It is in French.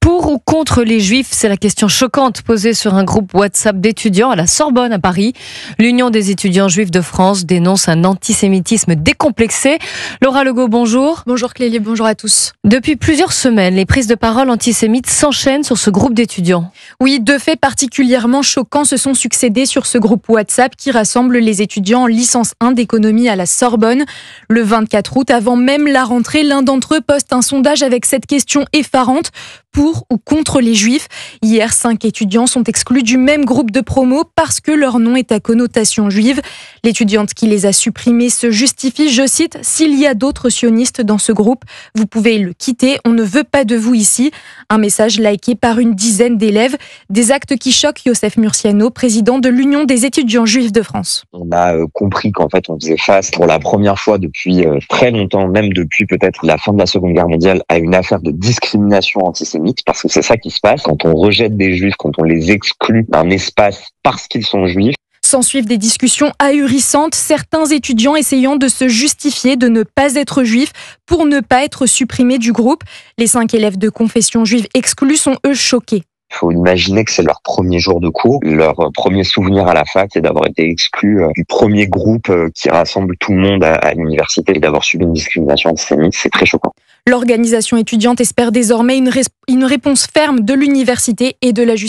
Pour ou contre les Juifs, c'est la question choquante posée sur un groupe WhatsApp d'étudiants à la Sorbonne à Paris. L'Union des étudiants juifs de France dénonce un antisémitisme décomplexé. Laura Legault, bonjour. Bonjour Clélie, bonjour à tous. Depuis plusieurs semaines, les prises de parole antisémites s'enchaînent sur ce groupe d'étudiants. Oui, deux faits particulièrement choquants se sont succédés sur ce groupe WhatsApp qui rassemble les étudiants en licence 1 d'économie à la Sorbonne. Le 24 août, avant même la rentrée, l'un d'entre eux poste un sondage avec cette question effarante: pour ou contre les Juifs. Hier, 5 étudiants sont exclus du même groupe de promo parce que leur nom est à connotation juive. L'étudiante qui les a supprimés se justifie, je cite: « S'il y a d'autres sionistes dans ce groupe, vous pouvez le quitter, on ne veut pas de vous ici ». Un message liké par une dizaine d'élèves. Des actes qui choquent Youssef Murciano, président de l'Union des étudiants juifs de France. On a compris qu'en fait on faisait face pour la première fois depuis très longtemps, même depuis peut-être la fin de la Seconde Guerre mondiale, à une affaire de discrimination antisémite, parce que c'est ça qui se passe quand on rejette des juifs, quand on les exclut d'un espace parce qu'ils sont juifs. S'ensuivent des discussions ahurissantes, certains étudiants essayant de se justifier de ne pas être juifs pour ne pas être supprimés du groupe. Les 5 élèves de confession juive exclus sont eux choqués. Il faut imaginer que c'est leur premier jour de cours. Leur premier souvenir à la fac, c'est d'avoir été exclus du premier groupe qui rassemble tout le monde à l'université et d'avoir subi une discrimination antisémite. C'est très choquant. L'organisation étudiante espère désormais une réponse ferme de l'université et de la justice.